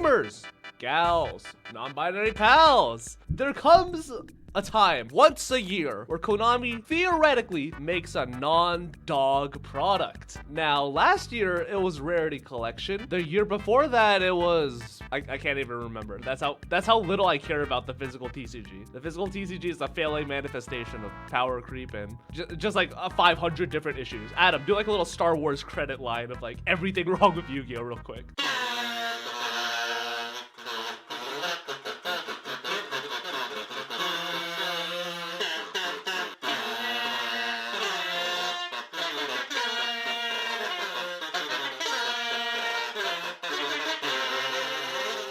gamers, gals, non-binary pals, there comes a time once a year where Konami theoretically makes a non-dog product. Now, last year it was Rarity Collection. The year before that it was I can't even remember. That's how little I care about the physical TCG. The physical TCG is a failing manifestation of power creep and just like 500 different issues. Adam, do like a little Star Wars credit line of like everything wrong with Yu-Gi-Oh real quick.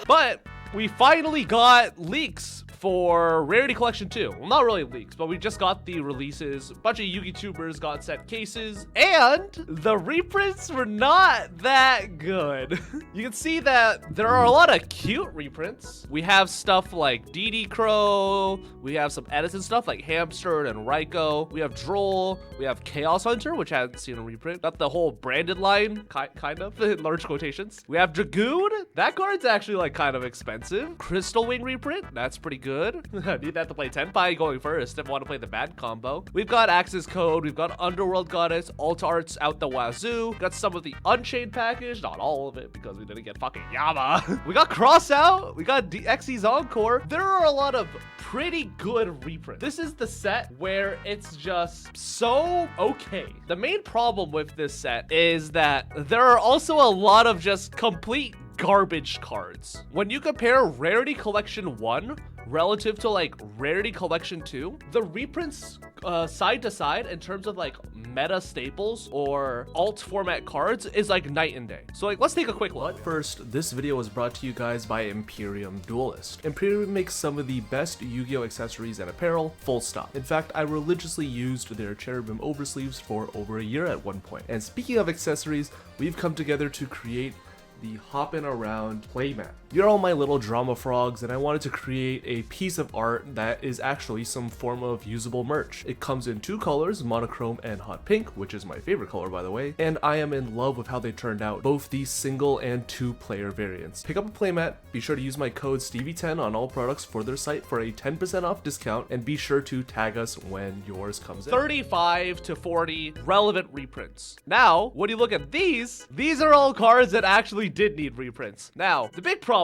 But we finally got leaks for Rarity Collection 2. Well, not really leaks, but we just got the releases. A bunch of Yu-Gi tubers got sent cases, and the reprints were not that good. You can see that there are a lot of cute reprints. We have stuff like DD Crow. We have some Edison stuff like Hamster and Raiko. We have Droll. We have Chaos Hunter, which I hadn't seen a reprint. Got the whole branded line, kind of, in large quotations. We have Dragoon. That card's actually like kind of expensive. Crystal Wing reprint. That's pretty good. Need that to play Tenpai going first if I want to play the bad combo. We've got Axis Code. We've got Underworld Goddess. Alt Arts out the wazoo. Got some of the Unchained package. Not all of it because we didn't get fucking Yama. We got Cross Out. We got DXE's Encore. There are a lot of pretty good reprints. This is the set where it's just so okay. The main problem with this set is that there are also a lot of just complete garbage cards. When you compare Rarity Collection 1 relative to like Rarity Collection 2, the reprints side to side in terms of like meta staples or alt format cards is like night and day. So like let's take a quick look. But first, this video was brought to you guys by Imperium Duelist. Imperium makes some of the best Yu-Gi-Oh accessories and apparel, full stop. In fact, I religiously used their cherubim oversleeves for over a year at one point. And speaking of accessories, we've come together to create the Hoppin' Around playmat. You're all my little drama frogs, and I wanted to create a piece of art that is actually some form of usable merch. It comes in two colors, monochrome and hot pink, which is my favorite color by the way, and I am in love with how they turned out, both the single and two player variants. Pick up a playmat, be sure to use my code Stevie10 on all products for their site for a 10% off discount, and be sure to tag us when yours comes in. 35 to 40 relevant reprints. Now, when you look at these are all cards that actually did need reprints. Now, the big problem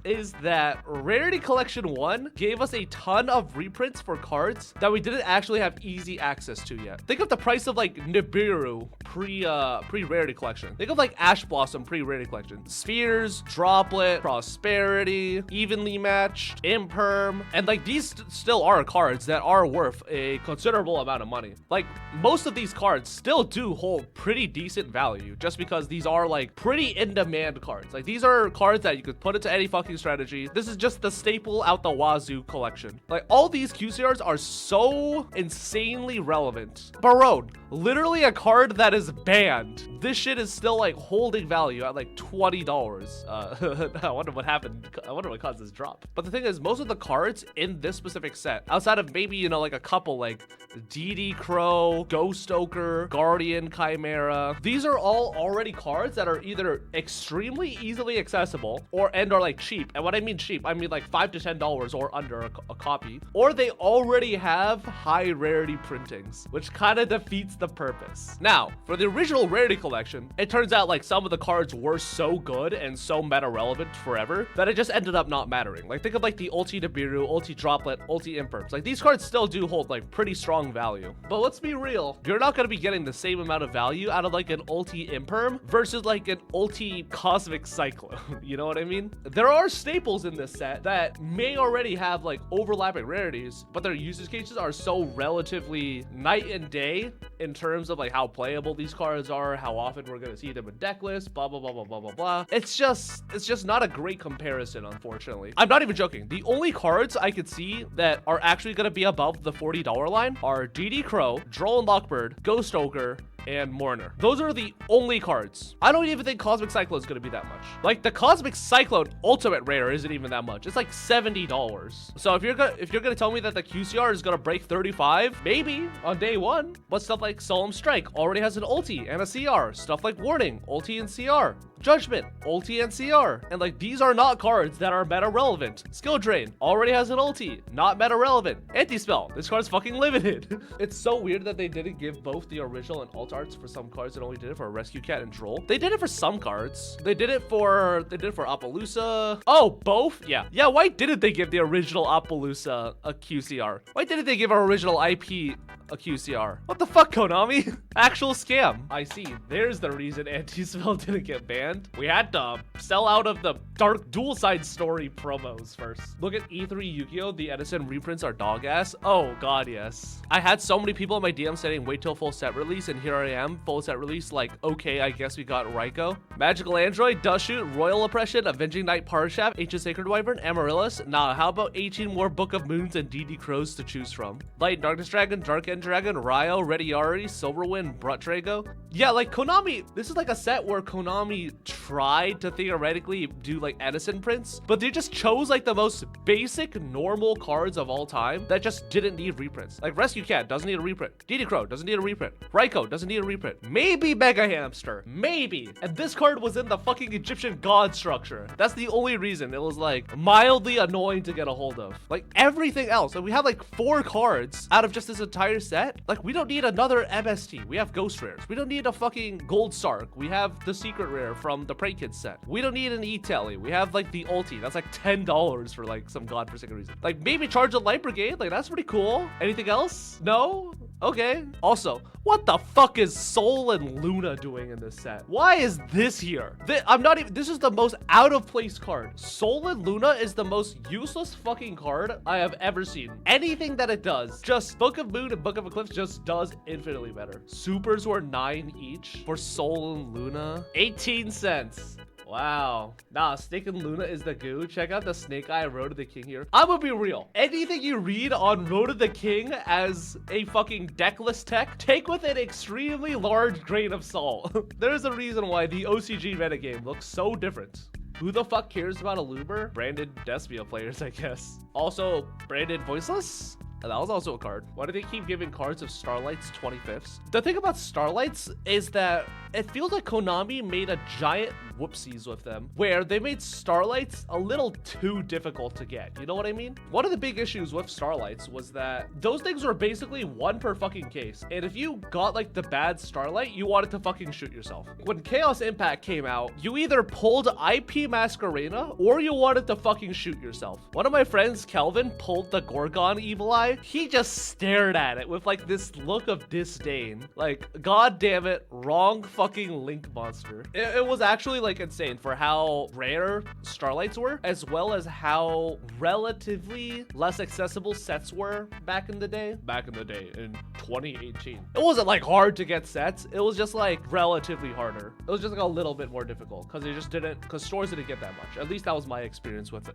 is that Rarity Collection 1 gave us a ton of reprints for cards that we didn't actually have easy access to yet. Think of the price of like Nibiru pre-Rarity Collection. Think of like Ash Blossom pre-Rarity Collection. Spheres, Droplet, Prosperity, Evenly Matched, Imperm, and like these still are cards that are worth a considerable amount of money. Like most of these cards still do hold pretty decent value just because these are like pretty in-demand cards. Like these are cards that you could put into any fucking strategy. This is just the staple out the wazoo collection. Like all these QCRs are so insanely relevant. Barone, literally a card that is banned. This shit is still like holding value at like $20. I wonder what happened. I wonder what caused this drop. But the thing is, most of the cards in this specific set, outside of maybe, you know, like a couple like DD Crow, Ghost Oker, Guardian Chimera, these are all already cards that are either extremely easily accessible or are like cheap. And when I mean cheap, I mean like $5 to $10 or under a copy, or they already have high rarity printings, which kind of defeats the purpose. Now, for the original Rarity Collection, it turns out like some of the cards were so good and so meta relevant forever that it just ended up not mattering. Like think of like the Ulti Nibiru, Ulti Droplet, Ulti Imperms. Like these cards still do hold like pretty strong value. But let's be real, you're not going to be getting the same amount of value out of like an Ulti Imperm versus like an Ulti Cosmic Cyclone. You know what I mean? There are staples in this set that may already have like overlapping rarities, but their usage cases are so relatively night and day in terms of like how playable these cards are, how often we're going to see them in deck lists, blah, blah, blah, blah, blah, blah, blah. It's just not a great comparison, unfortunately. I'm not even joking. The only cards I could see that are actually going to be above the $40 line are DD Crow, Droll and Lockbird, Ghost Oker, and Mourner. Those are the only cards. I don't even think Cosmic Cyclone is going to be that much. Like the Cosmic Cyclone Ultimate Rare isn't even that much. It's like $70. So if you're gonna tell me that the QCR is gonna break 35, maybe on day one. But stuff like Solemn Strike already has an ulti and a CR. Stuff like Warning, ulti and CR. Judgment, ulti, and CR. And like, these are not cards that are meta relevant. Skill Drain already has an ulti, not meta relevant. Anti-spell, this card's fucking limited. It's so weird that they didn't give both the original and alt arts for some cards and only did it for Rescue Cat and Droll. They did it for some cards. They did it for Appaloosa. Oh, both? Yeah. Yeah, why didn't they give the original Appaloosa a QCR? Why didn't they give our original IP a QCR? What the fuck, Konami? Actual scam. I see. There's the reason Anti-Spell didn't get banned. We had to sell out of the Dark Dual Side Story promos first. Look at E3 Yu-Gi-Oh! The Edison reprints are dog ass. Oh god, yes. I had so many people in my DM saying wait till full set release, and here I am, full set release, like, okay, I guess we got Raikou. Magical Android, Dust Shoot, Royal Oppression, Avenging Knight Parshaft, Ancient Sacred Wyvern, Amaryllis. Nah, how about 18 more Book of Moons and DD Crows to choose from? Light and Darkness Dragon, Dark End Dragon, Ryo, Rediari, Silverwind, Brut Drago. Yeah, like Konami, this is like a set where Konami tried to theoretically do like Edison prints, but they just chose like the most basic normal cards of all time that just didn't need reprints. Like Rescue Cat doesn't need a reprint. DD Crow doesn't need a reprint. Raikou doesn't need a reprint. Maybe Mega Hamster. Maybe. And this card was in the fucking Egyptian god structure. That's the only reason it was like mildly annoying to get a hold of. Like everything else. And we have like 4 cards out of just this entire set. Like we don't need another MST. We have Ghost Rares. We don't need a fucking Gold Sark. We have the Secret Rare from the Pray Kids set. We don't need an E-Telly. We have like the ulti. That's like $10 for like some godforsaken reason. Like maybe charge a Light Brigade. Like that's pretty cool. Anything else? No? Okay. Also, what the fuck is Sol and Luna doing in this set? Why is this here? This is the most out of place card. Sol and Luna is the most useless fucking card I have ever seen. Anything that it does, just Book of Moon and Book of Eclipse just does infinitely better. Supers were 9 each for Sol and Luna. 18 cents. Wow. Nah, Snake and Luna is the goo. Check out the Snake Eye Road to the King here. I'm gonna be real. Anything you read on Road to the King as a fucking deckless tech, take with an extremely large grain of salt. There's a reason why the OCG meta game looks so different. Who the fuck cares about a Loomer? Branded Despia players, I guess. Also, branded Voiceless? That was also a card. Why do they keep giving cards of Starlights 25ths? The thing about Starlights is that it feels like Konami made a giant whoopsies with them, where they made Starlights a little too difficult to get. You know what I mean? One of the big issues with Starlights was that those things were basically 1 per fucking case. And if you got like the bad Starlight, you wanted to fucking shoot yourself. When Chaos Impact came out, you either pulled IP Masquerena or you wanted to fucking shoot yourself. One of my friends, Kelvin, pulled the Gorgon Evil Eye. He just stared at it with like this look of disdain. Like, god damn it, wrong fucking Link monster. It was actually like insane for how rare Starlights were, as well as how relatively less accessible sets were back in the day. Back in the day, in 2018. It wasn't like hard to get sets. It was just like relatively harder. It was just like a little bit more difficult because stores didn't get that much. At least that was my experience with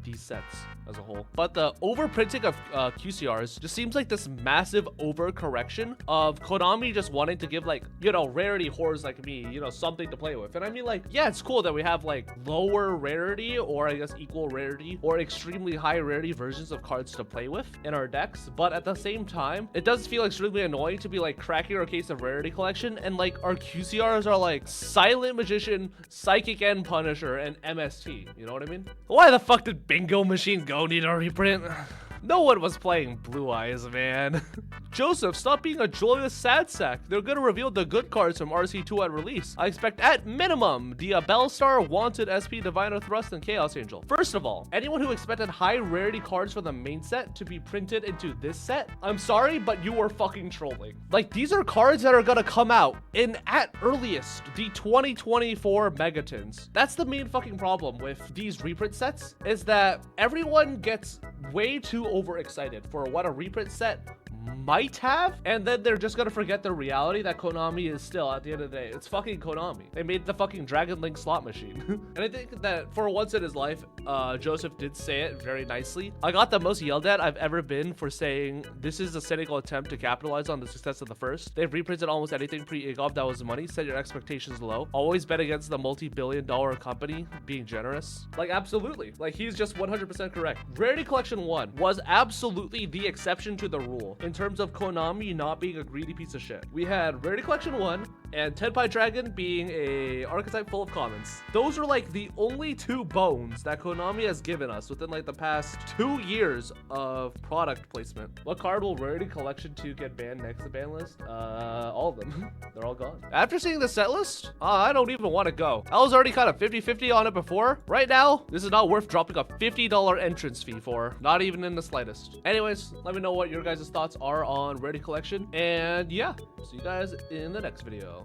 these sets as a whole. But the overprinting of QCRs just seems like this massive overcorrection of Konami just wanting to give like, you know, rarity whores like me, you know, something to play with. And I mean, like, yeah, it's cool that we have like lower rarity, or I guess equal rarity, or extremely high rarity versions of cards to play with in our decks. But at the same time, it does feel extremely annoying to be like cracking our case of Rarity Collection, and like our QCRs are like Silent Magician, Psychic End Punisher, and MST. You know what I mean? Why the fuck did Bingo Machine Go need a reprint? No one was playing Blue Eyes, man. Joseph, stop being a joyous sad sack. They're gonna reveal the good cards from RC2 at release. I expect at minimum the Bellstar, Wanted, SP, Diviner Thrust, and Chaos Angel. First of all, anyone who expected high rarity cards from the main set to be printed into this set, I'm sorry, but you were fucking trolling. Like, these are cards that are gonna come out in, at earliest, the 2024 Megatons. That's the main fucking problem with these reprint sets, is that everyone gets way too overexcited for what a reprint set might have, and then they're just gonna forget the reality that Konami is still, at the end of the day, it's fucking Konami. They made the fucking Dragon Link slot machine. And I think that for once in his life, Joseph did say it very nicely. I got the most yelled at I've ever been for saying this is a cynical attempt to capitalize on the success of the first. They've reprinted almost anything pre-EGOB that was money. Set your expectations low. Always bet against the multi-billion-dollar company being generous. Like, absolutely. Like, he's just 100% correct. Rarity Collection 1 was absolutely the exception to the rule in terms of Konami not being a greedy piece of shit. We had Rarity Collection 1 and Tenpai Dragon being a archetype full of commons. Those are like the only 2 bones that Konami has given us within like the past 2 years of product placement. What card will Rarity Collection 2 get banned next to ban list? All of them. They're all gone. After seeing the set list, I don't even want to go. I was already kind of 50-50 on it before. Right now, this is not worth dropping a $50 entrance fee for. Not even in the slightest. Anyways, let me know what your guys' thoughts are on Rarity Collection. And yeah, see you guys in the next video.